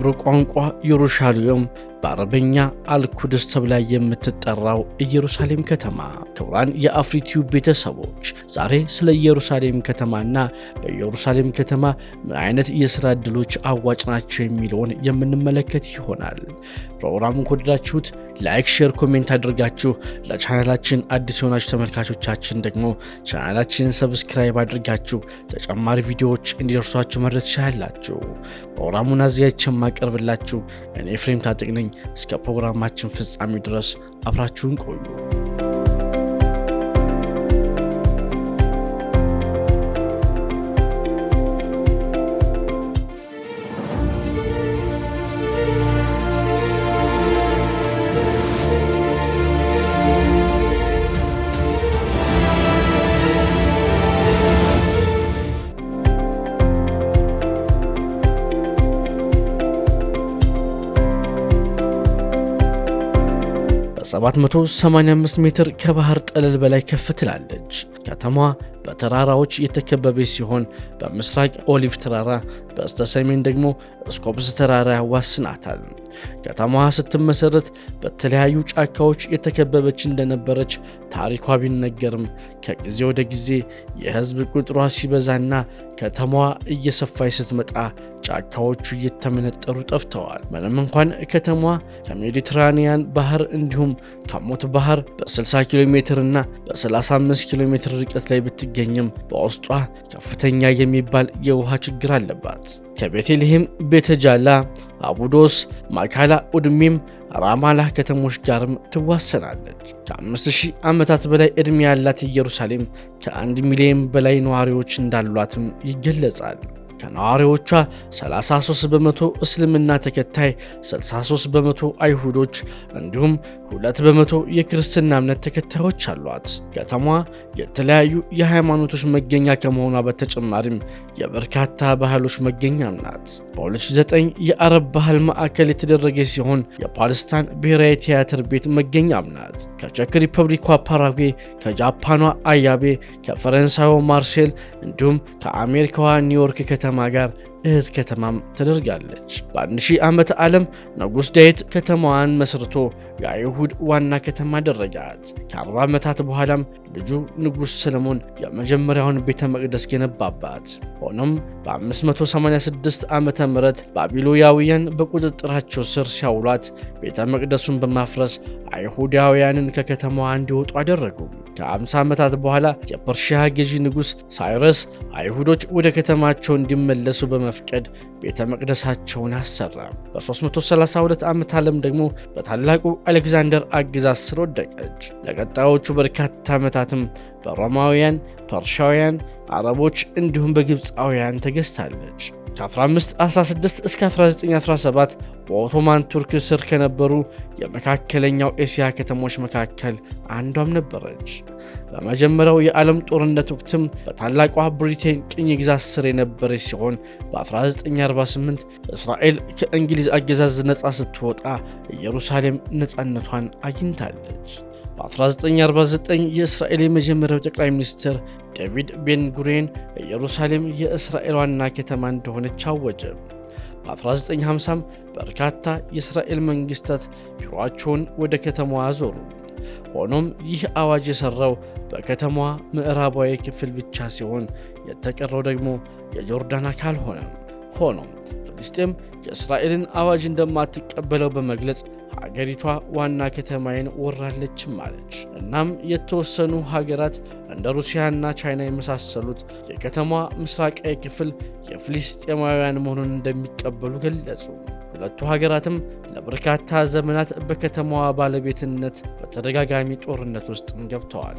በዕብራይስጥ ቋንቋ ኢየሩሳሌም በአረበኛ አልኩድስ ተብላ የምትጠራው ኢየሩሳሌም ከተማ። ክቡራን የአፍሪቲዩብ ቤተሰቦች ዛሬ ስለ ኢየሩሳሌም ከተማና በኢየሩሳሌም ከተማ ምን አይነት የሥራ ዕድሎች አዋጭ ናቸው የሚለውን የምንመለከት ይሆናል። ፕሮግራሙን ከወደዳችሁት ላይክ፣ ሼር፣ ኮሜንት አድርጋችሁ ለቻናላችን አዲስ የሆናችሁ ተመልካቾቻችን ደግሞ ቻናላችንን ሰብስክራይብ አድርጋችሁ ተጨማሪ ቪዲዮዎች እንዲደርሷችሁ ማድረግ ትችላላችሁ። ፕሮግራሙን አዘጋጅቼ የማቀርብላችሁ እኔ ኤፍሬም ታጠቅ ነኝ። እስከ ፕሮግራማችን ፍጻሜ ድረስ አብራችሁን ቆዩ። በ785 ሜትር ከባህር ጠለል በላይ ከፍ ትላለች። ከተማዋ በተራራዎች የተከበበች ሲሆን በምስራቅ ኦሊቭ ተራራ፣ በስተሰሜን ደግሞ ስኮፕስ ተራራ ያዋስናታል። ከተማዋ ስትመሰረት በተለያዩ ጫካዎች የተከበበች እንደነበረች ታሪኳ ቢነገርም ከጊዜ ወደ ጊዜ የሕዝብ ቁጥሯ ሲበዛና ከተማዋ እየሰፋች ስትመጣ ጫካዎቹ እየተመነጠሩ ጠፍተዋል። ምንም እንኳን ከተማዋ ከሜዲትራኒያን ባህር እንዲሁም ከሞት ባህር በ60 ኪሎ ሜትር እና በ35 ኪሎ ሜትር ርቀት ላይ ብትገኝም በውስጧ ከፍተኛ የሚባል የውሃ ችግር አለባት። ከቤተልሔም፣ ቤተጃላ፣ አቡዶስ፣ ማካላ፣ ኡድሚም፣ ራማላ ከተሞች ጋርም ትዋሰናለች። ከ5000 ዓመታት በላይ ዕድሜ ያላት ኢየሩሳሌም ከ1 ሚሊዮን በላይ ነዋሪዎች እንዳሏትም ይገለጻል። ከነዋሪዎቿ 33 በመቶ እስልምና ተከታይ፣ 63 በመቶ አይሁዶች እንዲሁም 2 በመቶ የክርስትና እምነት ተከታዮች አሏት። ከተማዋ የተለያዩ የሃይማኖቶች መገኛ ከመሆኗ በተጨማሪም የበርካታ ባህሎች መገኛም ናት። በ2009 የአረብ ባህል ማዕከል የተደረገ ሲሆን የፓለስታን ብሔራዊ ቲያትር ቤት መገኛም ናት። ከቼክ ሪፐብሊኳ ፓራጓ፣ ከጃፓኗ አያቤ፣ ከፈረንሳዩ ማርሴል እንዲሁም ከአሜሪካዋ ኒውዮርክ ከተማ ጋር እህት ከተማም ተደርጋለች። በ1000 ዓመተ ዓለም ንጉሥ ዳዊት ከተማዋን መስርቶ የአይሁድ ዋና ከተማ አደረጋት። ከ40 ዓመታት በኋላም ልጁ ንጉሥ ሰለሞን የመጀመሪያውን ቤተ መቅደስ ገነባባት። ሆኖም በ586 ዓመተ ምህረት ባቢሎናውያን በቁጥጥራቸው ስር ሲያውሏት ቤተ መቅደሱን በማፍረስ አይሁዳውያንን ከከተማዋ እንዲወጡ አደረጉ። ከ50 ዓመታት በኋላ የፐርሺያ ገዢ ንጉሥ ሳይረስ አይሁዶች ወደ ከተማቸው እንዲመለሱ በመፍቀድ ቤተ መቅደሳቸውን አሰራ። በ332 ዓመተ ዓለም ደግሞ በታላቁ አሌክዛንደር አገዛዝ ስር ወደቀች። ለቀጣዮቹ በርካታ ዓመታትም በሮማውያን፣ ፐርሺያውያን፣ አረቦች እንዲሁም በግብፃውያን ተገዝታለች። ከ1516 እስከ 1917 በኦቶማን ቱርክ ስር ከነበሩ የመካከለኛው ኤስያ ከተሞች መካከል አንዷም ነበረች። በመጀመሪያው የዓለም ጦርነት ወቅትም በታላቋ ብሪቴን ቅኝ ግዛት ስር የነበረች ሲሆን በ1948 እስራኤል ከእንግሊዝ አገዛዝ ነፃ ስትወጣ ኢየሩሳሌም ነፃነቷን አግኝታለች። በ1949 የእስራኤል የመጀመሪያው ጠቅላይ ሚኒስትር ዴቪድ ቤን ጉሪየን ኢየሩሳሌም የእስራኤል ዋና ከተማ እንደሆነች አወጀ። በ1950 በርካታ የእስራኤል መንግስታት ቢሮአቸውን ወደ ከተማዋ አዞሩ። ሆኖም ይህ አዋጅ የሰራው በከተማዋ ምዕራባዊ ክፍል ብቻ ሲሆን የተቀረው ደግሞ የጆርዳን አካል ሆነ። ሆኖም ፍልስጤም የእስራኤልን አዋጅ እንደማትቀበለው በመግለጽ ሀገሪቷ ዋና ከተማዬን ወራለችም አለች። እናም የተወሰኑ ሀገራት እንደ ሩሲያና ቻይና የመሳሰሉት የከተማዋ ምስራቃዊ ክፍል የፍልስጤማውያን መሆኑን እንደሚቀበሉ ገለጹ። ሁለቱ ሀገራትም ለበርካታ ዘመናት በከተማዋ ባለቤትነት በተደጋጋሚ ጦርነት ውስጥ ገብተዋል።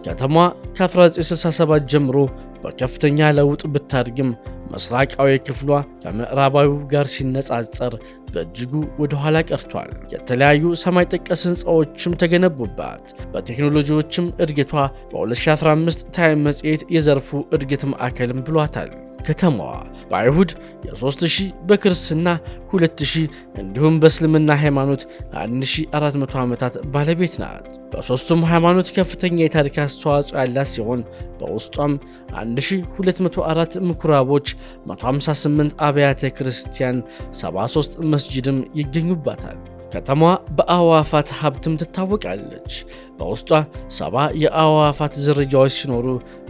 ከተማዋ ከ1967 ጀምሮ በከፍተኛ ለውጥ ብታድግም ምስራቃዊ ክፍሏ ከምዕራባዊው ጋር ሲነጻጸር በእጅጉ ወደ ኋላ ቀርቷል። የተለያዩ ሰማይ ጠቀስ ሕንፃዎችም ተገነቡባት። በቴክኖሎጂዎችም እድገቷ በ2015 ታይም መጽሔት የዘርፉ እድገት ማዕከልም ብሏታል። ከተማዋ በአይሁድ የ3000 በክርስትና 2000 እንዲሁም በእስልምና ሃይማኖት 1400 ዓመታት ባለቤት ናት። በሦስቱም ሃይማኖት ከፍተኛ የታሪክ አስተዋጽኦ ያላት ሲሆን በውስጧም 1204 ምኩራቦች፣ 158 አብያተ ክርስቲያን፣ 73 መስጂድም ይገኙባታል። ከተማዋ በአዕዋፋት ሀብትም ትታወቃለች። በውስጧ 70 የአዕዋፋት ዝርያዎች ሲኖሩ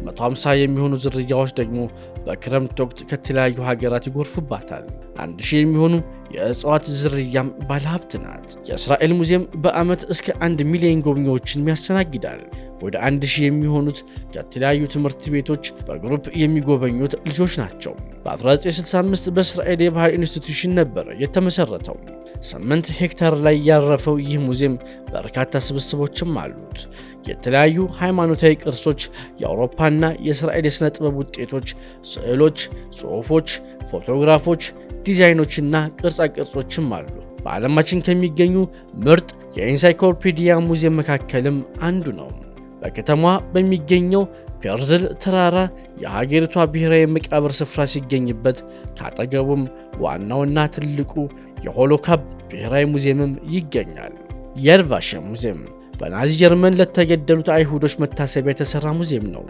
150 የሚሆኑ ዝርያዎች ደግሞ በክረምት ወቅት ከተለያዩ ሀገራት ይጎርፉባታል። 1000 የሚሆኑ የእጽዋት ዝርያም ባለሀብት ናት። የእስራኤል ሙዚየም በዓመት እስከ 1 ሚሊዮን ጎብኚዎችን ያስተናግዳል። ወደ 1000 የሚሆኑት ከተለያዩ ትምህርት ቤቶች በግሩፕ የሚጎበኙት ልጆች ናቸው። በ1965 በእስራኤል የባህል ኢንስቲትዩሽን ነበር የተመሰረተው። 8 ሄክታር ላይ ያረፈው ይህ ሙዚየም በርካታ ስብስቦችም አሉት። የተለያዩ ሃይማኖታዊ ቅርሶች፣ የአውሮፓና የእስራኤል የሥነ ጥበብ ውጤቶች፣ ስዕሎች፣ ጽሑፎች፣ ፎቶግራፎች፣ ዲዛይኖችና ቅርጻ ቅርጾችም አሉ። በዓለማችን ከሚገኙ ምርጥ የኢንሳይክሎፒዲያ ሙዚየም መካከልም አንዱ ነው። በከተማዋ በሚገኘው ፔርዝል ተራራ የሀገሪቷ ብሔራዊ መቃብር ስፍራ ሲገኝበት ካጠገቡም ዋናውና ትልቁ የሆሎካብ ብሔራዊ ሙዚየምም ይገኛል። የድ ቫሸም ሙዚየም በናዚ ጀርመን ለተገደሉት አይሁዶች መታሰቢያ የተሰራ ሙዚየም ነው።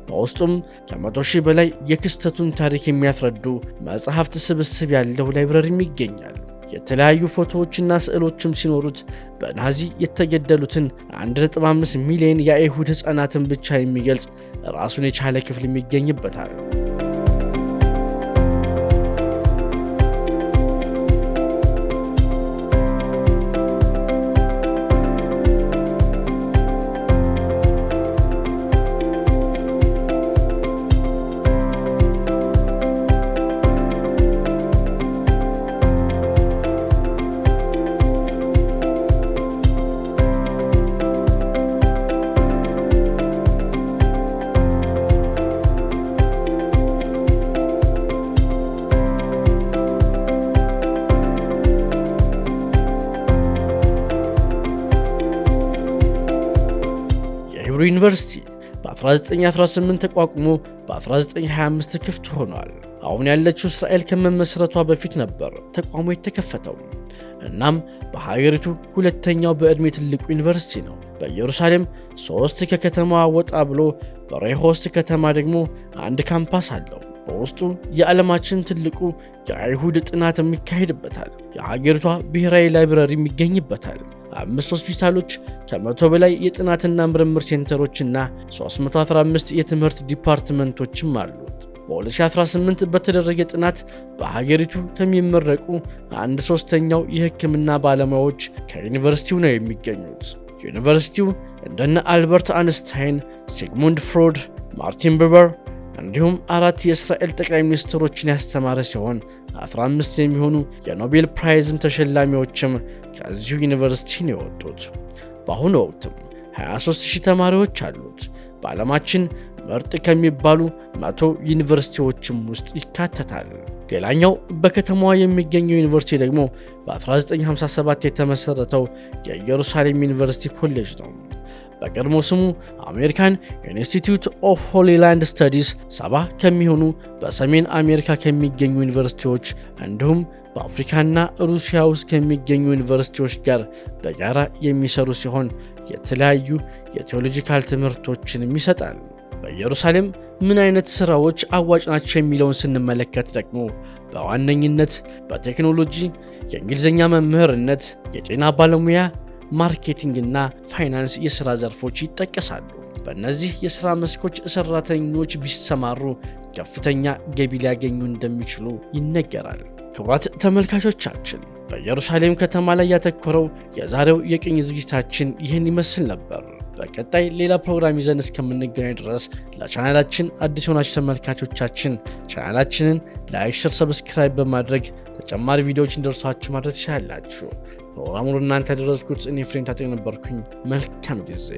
በውስጡም ከ100,000 በላይ የክስተቱን ታሪክ የሚያስረዱ መጽሐፍት ስብስብ ያለው ላይብረሪም ይገኛል። የተለያዩ ፎቶዎችና ስዕሎችም ሲኖሩት በናዚ የተገደሉትን 1.5 ሚሊዮን የአይሁድ ሕፃናትን ብቻ የሚገልጽ ራሱን የቻለ ክፍልም ይገኝበታል። ዩኒቨርሲቲ በ1918 ተቋቁሞ በ1925 ክፍት ሆኗል። አሁን ያለችው እስራኤል ከመመስረቷ በፊት ነበር ተቋሙ የተከፈተው። እናም በሀገሪቱ ሁለተኛው በዕድሜ ትልቁ ዩኒቨርሲቲ ነው። በኢየሩሳሌም 3 ከከተማዋ ወጣ ብሎ በሬሆስት ከተማ ደግሞ አንድ ካምፓስ አለው። በውስጡ የዓለማችን ትልቁ የአይሁድ ጥናት የሚካሄድበታል። የሀገሪቷ ብሔራዊ ላይብረሪ ይገኝበታል። 5 ሆስፒታሎች፣ ከ100 በላይ የጥናትና ምርምር ሴንተሮችና 315 የትምህርት ዲፓርትመንቶችም አሉት። በ2018 በተደረገ ጥናት በሀገሪቱ ከሚመረቁ 1/3 የሕክምና ባለሙያዎች ከዩኒቨርሲቲው ነው የሚገኙት። ዩኒቨርሲቲው እንደነ አልበርት አንስታይን፣ ሲግሙንድ ፍሮይድ፣ ማርቲን ቡበር እንዲሁም 4 የእስራኤል ጠቅላይ ሚኒስትሮችን ያስተማረ ሲሆን 15 የሚሆኑ የኖቤል ፕራይዝም ተሸላሚዎችም ከዚሁ ዩኒቨርሲቲ ነው የወጡት። በአሁኑ ወቅትም 23,000 ተማሪዎች አሉት። በዓለማችን ምርጥ ከሚባሉ 100 ዩኒቨርሲቲዎችም ውስጥ ይካተታል። ሌላኛው በከተማዋ የሚገኘው ዩኒቨርሲቲ ደግሞ በ1957 የተመሰረተው የኢየሩሳሌም ዩኒቨርሲቲ ኮሌጅ ነው። በቀድሞ ስሙ አሜሪካን ኢንስቲትዩት ኦፍ ሆሊላንድ ስተዲስ 70 ከሚሆኑ በሰሜን አሜሪካ ከሚገኙ ዩኒቨርሲቲዎች እንዲሁም በአፍሪካና ሩሲያ ውስጥ ከሚገኙ ዩኒቨርሲቲዎች ጋር በጋራ የሚሰሩ ሲሆን የተለያዩ የቴዎሎጂካል ትምህርቶችንም ይሰጣል። በኢየሩሳሌም ምን አይነት ስራዎች አዋጭ ናቸው የሚለውን ስንመለከት ደግሞ በዋነኝነት በቴክኖሎጂ፣ የእንግሊዝኛ መምህርነት፣ የጤና ባለሙያ፣ ማርኬቲንግ እና ፋይናንስ የሥራ ዘርፎች ይጠቀሳሉ። በእነዚህ የሥራ መስኮች ሰራተኞች ቢሰማሩ ከፍተኛ ገቢ ሊያገኙ እንደሚችሉ ይነገራል። ክቡራት ተመልካቾቻችን በኢየሩሳሌም ከተማ ላይ ያተኮረው የዛሬው የቅኝ ዝግጅታችን ይህን ይመስል ነበር። በቀጣይ ሌላ ፕሮግራም ይዘን እስከምንገናኝ ድረስ ለቻናላችን አዲስ የሆናችሁ ተመልካቾቻችን ቻናላችንን ላይክ፣ ሼር፣ ሰብስክራይብ በማድረግ ተጨማሪ ቪዲዮዎች እንዲደርሷችሁ ማድረግ ትችላላችሁ። ፕሮግራሙን እናንተ ያደረስኩት እኔ ፍሬንታጤ ነበርኩኝ። መልካም ጊዜ